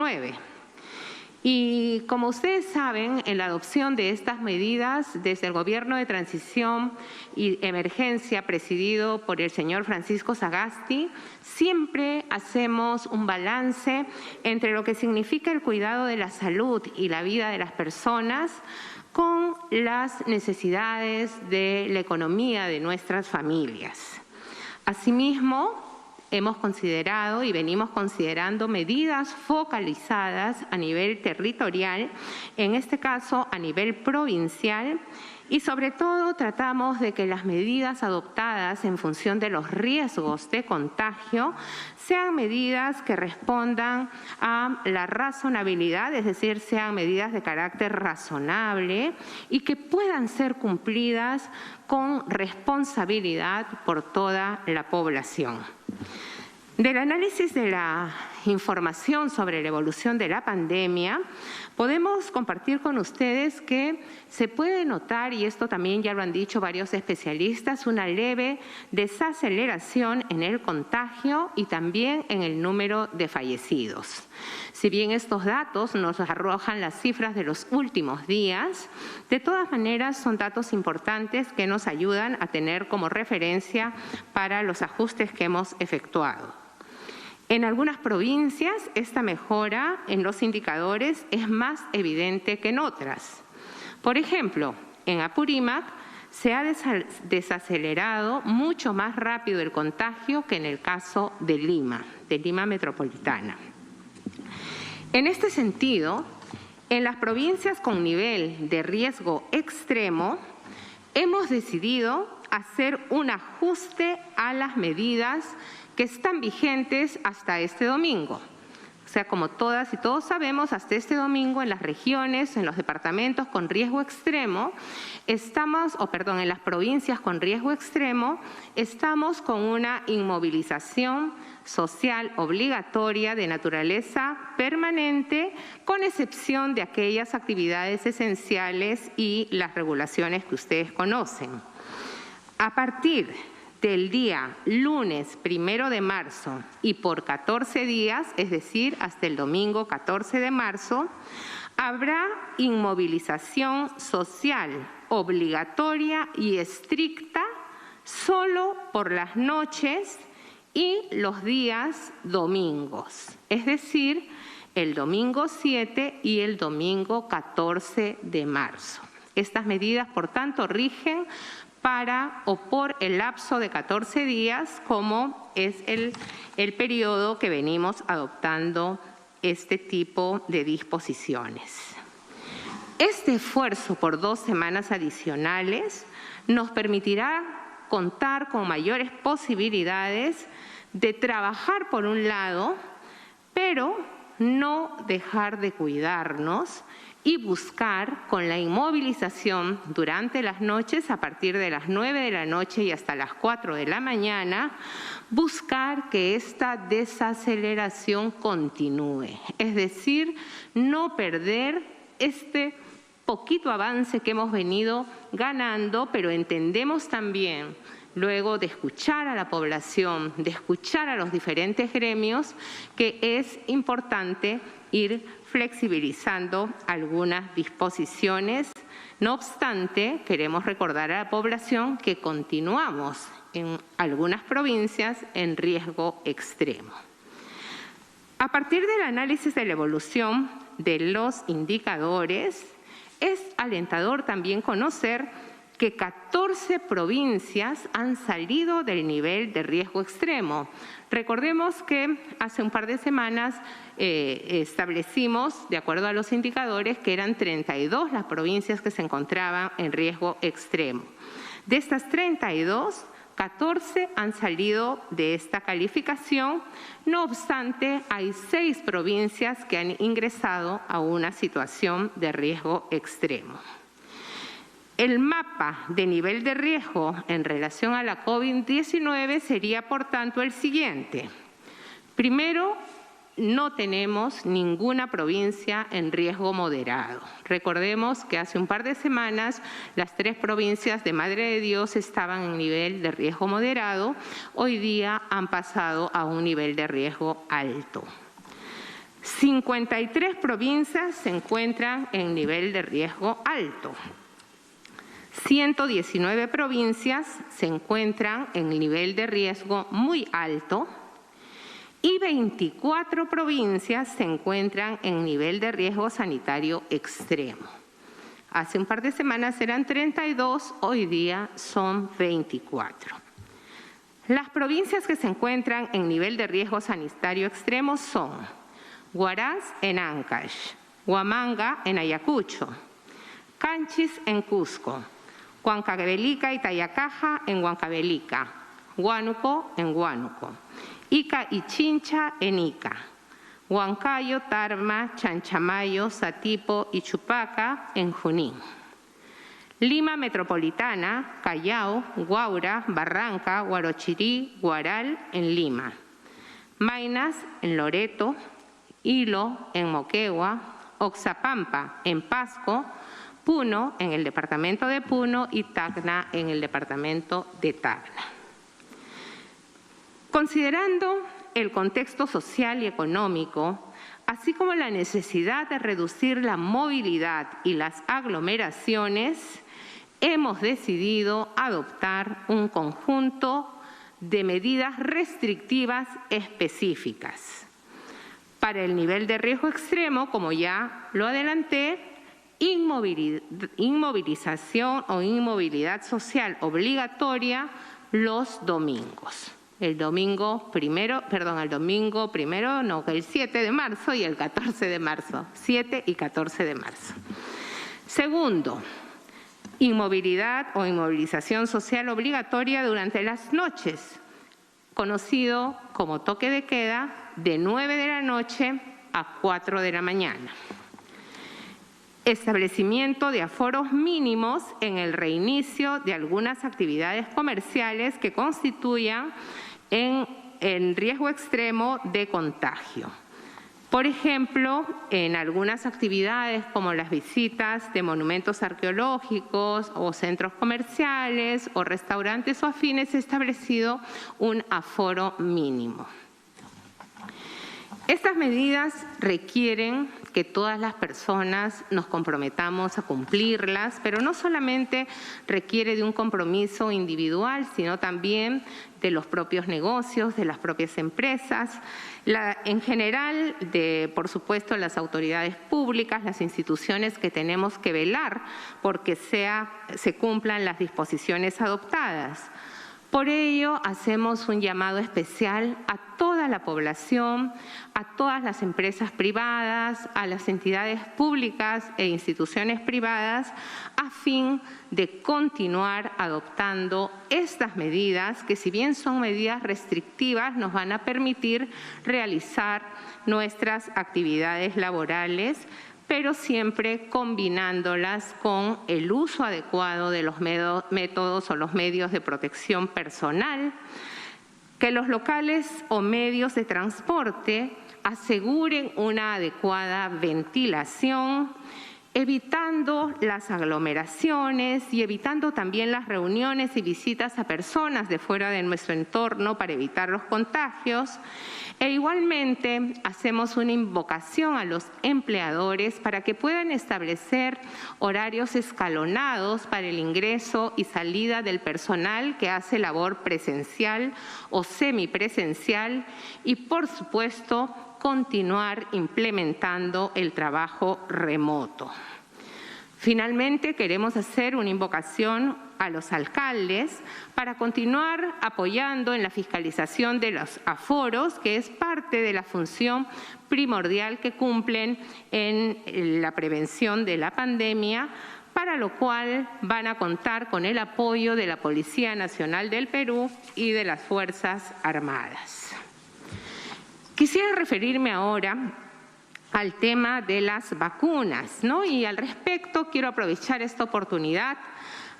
COVID-19. Y como ustedes saben, en la adopción de estas medidas desde el Gobierno de Transición y Emergencia presidido por el señor Francisco Sagasti, siempre hacemos un balance entre lo que significa el cuidado de la salud y la vida de las personas con las necesidades de la economía de nuestras familias. Asimismo, hemos considerado y venimos considerando medidas focalizadas a nivel territorial, en este caso a nivel provincial, y sobre todo tratamos de que las medidas adoptadas en función de los riesgos de contagio sean medidas que respondan a la razonabilidad, es decir, sean medidas de carácter razonable y que puedan ser cumplidas con responsabilidad por toda la población. Del análisis de la información sobre la evolución de la pandemia, podemos compartir con ustedes que se puede notar, y esto también ya lo han dicho varios especialistas, una leve desaceleración en el contagio y también en el número de fallecidos. Si bien estos datos nos arrojan las cifras de los últimos días, de todas maneras son datos importantes que nos ayudan a tener como referencia para los ajustes que hemos efectuado. En algunas provincias, esta mejora en los indicadores es más evidente que en otras. Por ejemplo, en Apurímac se ha desacelerado mucho más rápido el contagio que en el caso de Lima metropolitana. En este sentido, en las provincias con nivel de riesgo extremo, hemos decidido hacer un ajuste a las medidas que están vigentes hasta este domingo. O sea, como todas y todos sabemos, hasta este domingo en las regiones, en los departamentos con riesgo extremo, en las provincias con riesgo extremo, estamos con una inmovilización social obligatoria de naturaleza permanente, con excepción de aquellas actividades esenciales y las regulaciones que ustedes conocen. A partir del día lunes 1 de marzo y por 14 días, es decir, hasta el domingo 14 de marzo, habrá inmovilización social obligatoria y estricta solo por las noches y los días domingos, es decir, el domingo 7 y el domingo 14 de marzo. Estas medidas, por tanto, rigen para o por el lapso de 14 días, como es el periodo que venimos adoptando este tipo de disposiciones. Este esfuerzo por 2 semanas adicionales nos permitirá contar con mayores posibilidades de trabajar por un lado, pero no dejar de cuidarnos y buscar con la inmovilización durante las noches, a partir de las 9 de la noche y hasta las 4 de la mañana, buscar que esta desaceleración continúe. Es decir, no perder este poquito avance que hemos venido ganando, pero entendemos también, luego de escuchar a la población, de escuchar a los diferentes gremios, que es importante ir flexibilizando algunas disposiciones. No obstante, queremos recordar a la población que continuamos en algunas provincias en riesgo extremo. A partir del análisis de la evolución de los indicadores, es alentador también conocer que 14 provincias han salido del nivel de riesgo extremo. Recordemos que hace un par de semanas establecimos, de acuerdo a los indicadores, que eran 32 las provincias que se encontraban en riesgo extremo. De estas 32, 14 han salido de esta calificación. No obstante, hay 6 provincias que han ingresado a una situación de riesgo extremo. El mapa de nivel de riesgo en relación a la COVID-19 sería, por tanto, el siguiente. Primero, no tenemos ninguna provincia en riesgo moderado. Recordemos que hace un par de semanas las 3 provincias de Madre de Dios estaban en nivel de riesgo moderado. Hoy día han pasado a un nivel de riesgo alto. 53 provincias se encuentran en nivel de riesgo alto. 119 provincias se encuentran en nivel de riesgo muy alto y 24 provincias se encuentran en nivel de riesgo sanitario extremo. Hace un par de semanas eran 32, hoy día son 24. Las provincias que se encuentran en nivel de riesgo sanitario extremo son Huaraz en Ancash, Huamanga en Ayacucho, Canchis en Cusco, Huancavelica y Tayacaja en Huancavelica, Huánuco en Huánuco, Ica y Chincha en Ica, Huancayo, Tarma, Chanchamayo, Satipo y Chupaca en Junín. Lima Metropolitana, Callao, Huaura, Barranca, Huarochirí, Huaral en Lima. Maynas en Loreto, Hilo en Moquegua, Oxapampa en Pasco, Puno en el departamento de Puno y Tacna en el departamento de Tacna. Considerando el contexto social y económico, así como la necesidad de reducir la movilidad y las aglomeraciones, hemos decidido adoptar un conjunto de medidas restrictivas específicas. Para el nivel de riesgo extremo, como ya lo adelanté, inmovilización o inmovilidad social obligatoria los domingos. El 7 de marzo y el 14 de marzo, 7 y 14 de marzo. Segundo, inmovilidad o inmovilización social obligatoria durante las noches, conocido como toque de queda de 9 de la noche a 4 de la mañana. Establecimiento de aforos mínimos en el reinicio de algunas actividades comerciales que constituyan en riesgo extremo de contagio. Por ejemplo, en algunas actividades como las visitas de monumentos arqueológicos o centros comerciales o restaurantes o afines, se ha establecido un aforo mínimo. Estas medidas requieren que todas las personas nos comprometamos a cumplirlas, pero no solamente requiere de un compromiso individual, sino también de los propios negocios, de las propias empresas, en general, por supuesto, las autoridades públicas, las instituciones que tenemos que velar porque se cumplan las disposiciones adoptadas. Por ello, hacemos un llamado especial a toda la población, a todas las empresas privadas, a las entidades públicas e instituciones privadas, a fin de continuar adoptando estas medidas que, si bien son medidas restrictivas, nos van a permitir realizar nuestras actividades laborales, pero siempre combinándolas con el uso adecuado de los métodos o los medios de protección personal, que los locales o medios de transporte aseguren una adecuada ventilación, evitando las aglomeraciones y evitando también las reuniones y visitas a personas de fuera de nuestro entorno para evitar los contagios. E igualmente hacemos una invocación a los empleadores para que puedan establecer horarios escalonados para el ingreso y salida del personal que hace labor presencial o semipresencial y, por supuesto, continuar implementando el trabajo remoto. Finalmente, queremos hacer una invocación a los alcaldes para continuar apoyando en la fiscalización de los aforos, que es parte de la función primordial que cumplen en la prevención de la pandemia, para lo cual van a contar con el apoyo de la Policía Nacional del Perú y de las Fuerzas Armadas. Quisiera referirme ahora al tema de las vacunas, ¿no? Y al respecto quiero aprovechar esta oportunidad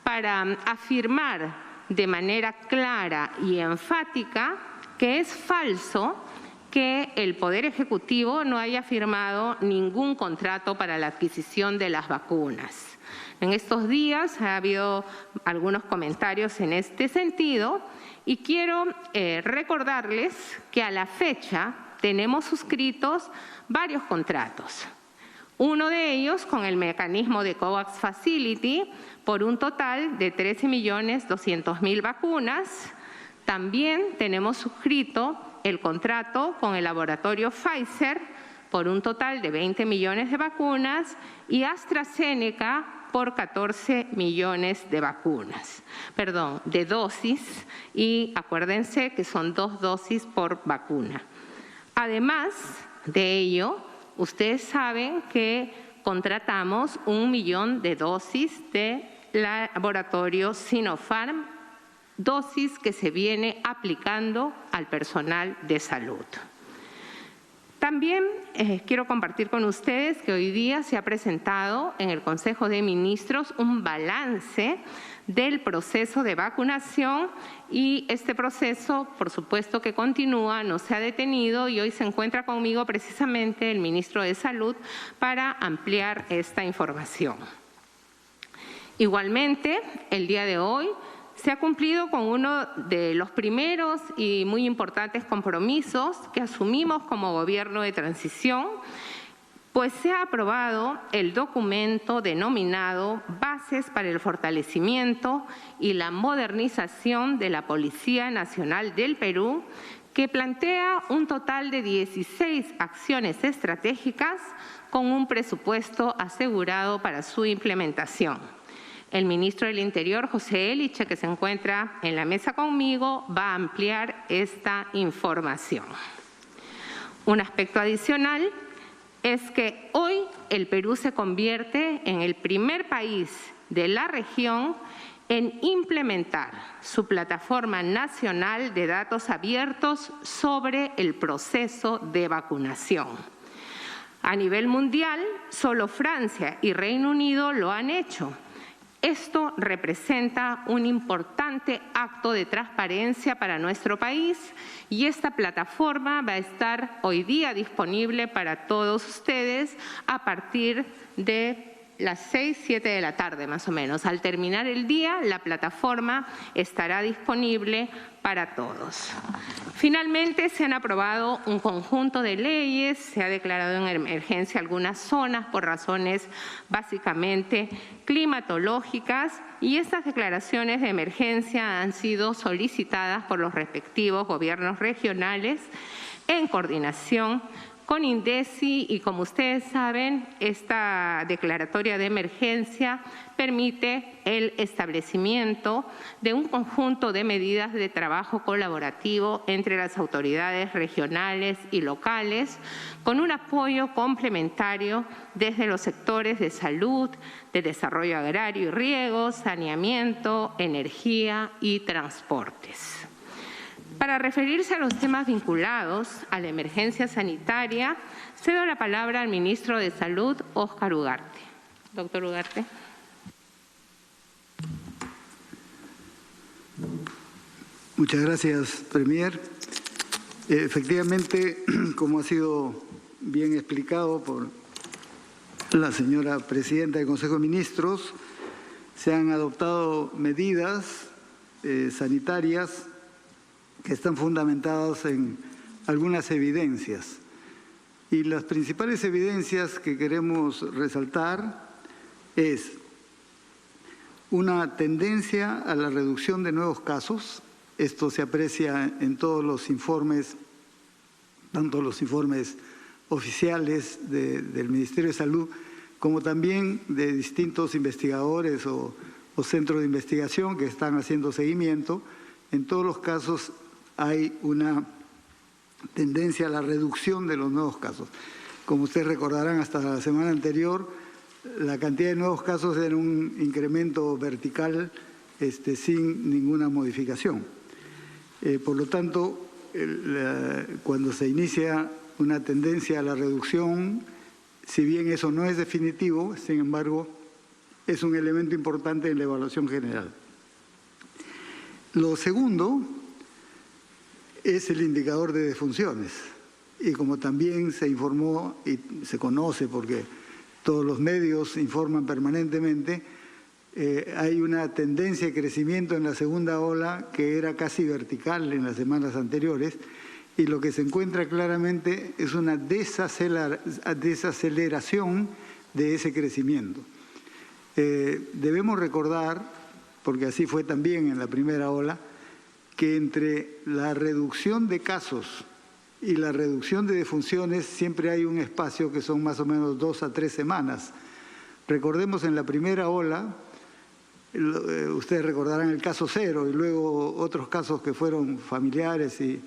para afirmar de manera clara y enfática que es falso que el Poder Ejecutivo no haya firmado ningún contrato para la adquisición de las vacunas. En estos días ha habido algunos comentarios en este sentido y quiero recordarles que a la fecha tenemos suscritos varios contratos. Uno de ellos con el mecanismo de COVAX Facility por un total de 13.200.000 vacunas. También tenemos suscrito el contrato con el laboratorio Pfizer por un total de 20 millones de vacunas y AstraZeneca por 14 millones de de dosis, y acuérdense que son 2 dosis por vacuna. Además de ello, ustedes saben que contratamos 1 millón de dosis de laboratorio Sinopharm, dosis que se viene aplicando al personal de salud. También quiero compartir con ustedes que hoy día se ha presentado en el Consejo de Ministros un balance del proceso de vacunación, y este proceso, por supuesto que continúa, no se ha detenido, y hoy se encuentra conmigo precisamente el ministro de Salud para ampliar esta información. Igualmente, el día de hoy se ha cumplido con uno de los primeros y muy importantes compromisos que asumimos como gobierno de transición, pues se ha aprobado el documento denominado Bases para el fortalecimiento y la modernización de la Policía Nacional del Perú, que plantea un total de 16 acciones estratégicas con un presupuesto asegurado para su implementación. El ministro del Interior, José Eliche, que se encuentra en la mesa conmigo, va a ampliar esta información. Un aspecto adicional es que hoy el Perú se convierte en el primer país de la región en implementar su plataforma nacional de datos abiertos sobre el proceso de vacunación. A nivel mundial, solo Francia y Reino Unido lo han hecho. Esto representa un importante acto de transparencia para nuestro país, y esta plataforma va a estar hoy día disponible para todos ustedes a partir de las 6, 7 de la tarde más o menos. Al terminar el día, la plataforma estará disponible para todos. Finalmente, se han aprobado un conjunto de leyes, se ha declarado en emergencia algunas zonas por razones básicamente climatológicas, y estas declaraciones de emergencia han sido solicitadas por los respectivos gobiernos regionales en coordinación con INDECI, y como ustedes saben, esta declaratoria de emergencia permite el establecimiento de un conjunto de medidas de trabajo colaborativo entre las autoridades regionales y locales, con un apoyo complementario desde los sectores de salud, de desarrollo agrario y riego, saneamiento, energía y transportes. Para referirse a los temas vinculados a la emergencia sanitaria, cedo la palabra al ministro de Salud, Óscar Ugarte. Doctor Ugarte. Muchas gracias, Premier. Efectivamente, como ha sido bien explicado por la señora Presidenta del Consejo de Ministros, se han adoptado medidas sanitarias que están fundamentadas en algunas evidencias. Y las principales evidencias que queremos resaltar es una tendencia a la reducción de nuevos casos. Esto se aprecia en todos los informes, tanto los informes oficiales del Ministerio de Salud, como también de distintos investigadores o centros de investigación que están haciendo seguimiento. En todos los casos hay una tendencia a la reducción de los nuevos casos. Como ustedes recordarán, hasta la semana anterior, la cantidad de nuevos casos era un incremento vertical sin ninguna modificación. Por lo tanto, cuando se inicia una tendencia a la reducción, si bien eso no es definitivo, sin embargo, es un elemento importante en la evaluación general. Lo segundo es el indicador de defunciones, y como también se informó y se conoce porque todos los medios informan permanentemente, hay una tendencia de crecimiento en la segunda ola que era casi vertical en las semanas anteriores, y lo que se encuentra claramente es una desaceleración de ese crecimiento. Debemos recordar, porque así fue también en la primera ola, que entre la reducción de casos y la reducción de defunciones siempre hay un espacio que son más o menos 2 a 3 semanas. Recordemos en la primera ola, ustedes recordarán el caso 0 y luego otros casos que fueron familiares y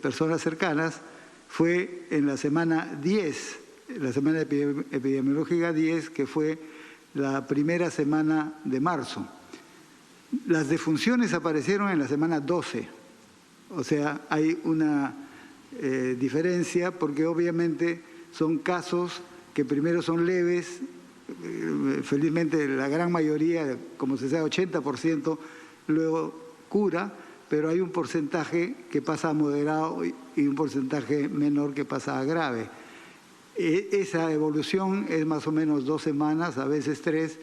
personas cercanas, fue en la semana 10, la semana epidemiológica 10, que fue la primera semana de marzo. Las defunciones aparecieron en la semana 12, o sea, hay una diferencia porque obviamente son casos que primero son leves, felizmente la gran mayoría, como se sabe, 80%, luego cura, pero hay un porcentaje que pasa a moderado y un porcentaje menor que pasa a grave. Esa evolución es más o menos 2 semanas, a veces 3,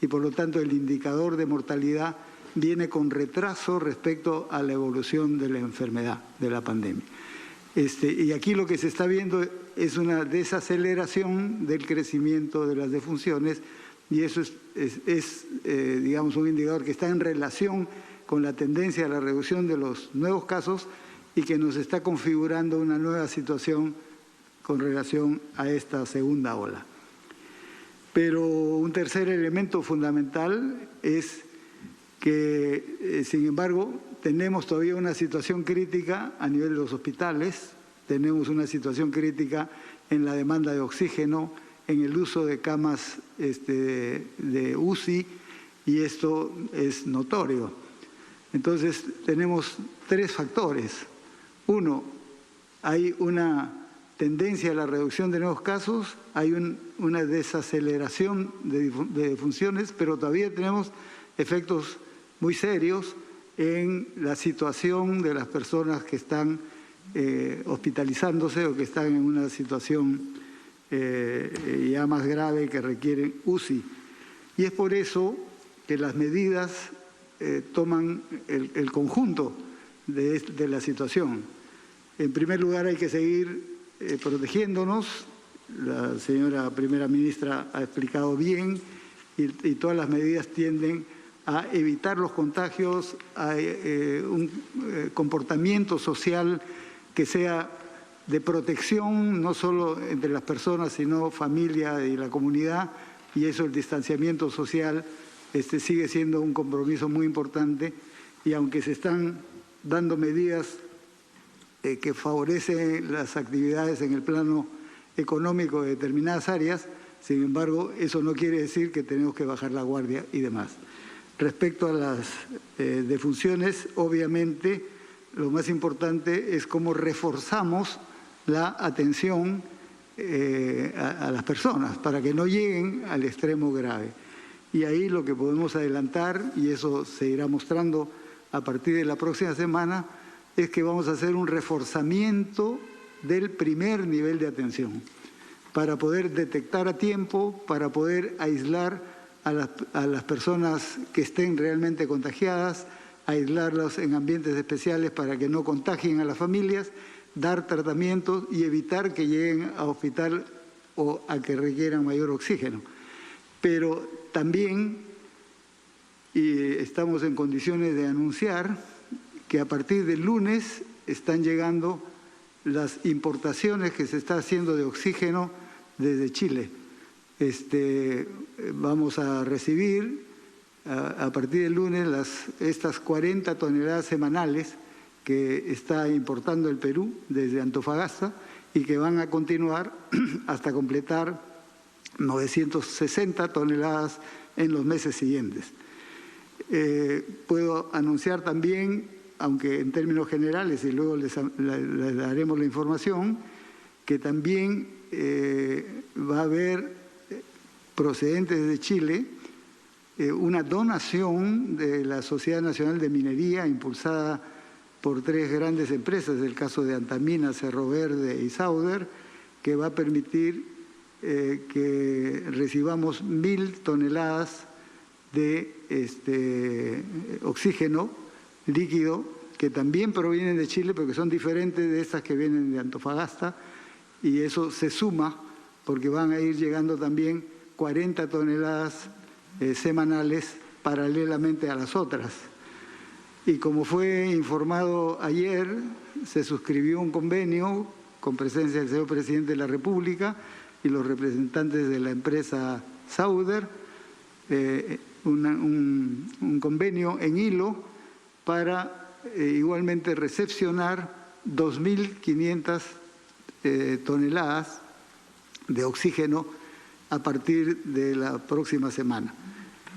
y por lo tanto el indicador de mortalidad viene con retraso respecto a la evolución de la enfermedad, de la pandemia. Y aquí lo que se está viendo es una desaceleración del crecimiento de las defunciones, y eso es digamos, un indicador que está en relación con la tendencia a la reducción de los nuevos casos y que nos está configurando una nueva situación con relación a esta segunda ola. Pero un tercer elemento fundamental es que, sin embargo, tenemos todavía una situación crítica a nivel de los hospitales, tenemos una situación crítica en la demanda de oxígeno, en el uso de camas de UCI, y esto es notorio. Entonces, tenemos 3 factores. Uno, hay una tendencia a la reducción de nuevos casos, hay una desaceleración de defunciones, pero todavía tenemos efectos muy serios en la situación de las personas que están hospitalizándose o que están en una situación ya más grave que requieren UCI. Y es por eso que las medidas toman el conjunto de la situación. En primer lugar, hay que seguir protegiéndonos. La señora primera ministra ha explicado bien y todas las medidas tienden a evitar los contagios, a un comportamiento social que sea de protección, no solo entre las personas, sino familia y la comunidad, y eso, el distanciamiento social, sigue siendo un compromiso muy importante, y aunque se están dando medidas que favorecen las actividades en el plano económico de determinadas áreas, sin embargo, eso no quiere decir que tenemos que bajar la guardia y demás. Respecto a las defunciones, obviamente, lo más importante es cómo reforzamos la atención a las personas para que no lleguen al extremo grave. Y ahí lo que podemos adelantar, y eso se irá mostrando a partir de la próxima semana, es que vamos a hacer un reforzamiento del primer nivel de atención para poder detectar a tiempo, para poder aislar a las personas que estén realmente contagiadas, aislarlas en ambientes especiales para que no contagien a las familias, dar tratamientos y evitar que lleguen a hospital o a que requieran mayor oxígeno. Pero también estamos en condiciones de anunciar que a partir del lunes están llegando las importaciones que se está haciendo de oxígeno desde Chile. Vamos a recibir a partir del lunes estas 40 toneladas semanales que está importando el Perú desde Antofagasta y que van a continuar hasta completar 960 toneladas en los meses siguientes. Puedo anunciar también, aunque en términos generales, y luego les daremos la información, que también va a haber, procedentes de Chile, una donación de la Sociedad Nacional de Minería impulsada por 3 grandes empresas, el caso de Antamina, Cerro Verde y Sauder, que va a permitir que recibamos 1000 toneladas de oxígeno líquido que también provienen de Chile, pero que son diferentes de estas que vienen de Antofagasta, y eso se suma porque van a ir llegando también 40 toneladas semanales paralelamente a las otras. Y como fue informado ayer, se suscribió un convenio con presencia del señor Presidente de la República y los representantes de la empresa Sauder, un convenio en hilo para igualmente recepcionar 2.500 toneladas de oxígeno a partir de la próxima semana.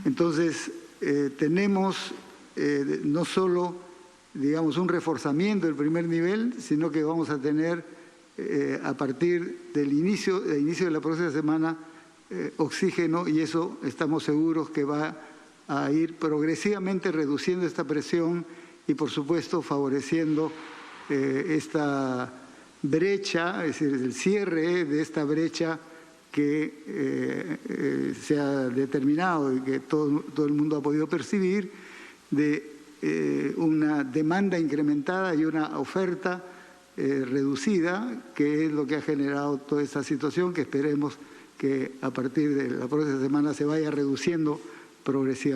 Entonces, tenemos no solo, digamos, un reforzamiento del primer nivel, sino que vamos a tener a partir del inicio de la próxima semana oxígeno, y eso estamos seguros que va a ir progresivamente reduciendo esta presión y, por supuesto, favoreciendo esta brecha, es decir, el cierre de esta brecha que se ha determinado y que todo el mundo ha podido percibir, de una demanda incrementada y una oferta reducida, que es lo que ha generado toda esta situación, que esperemos que a partir de la próxima semana se vaya reduciendo progresivamente.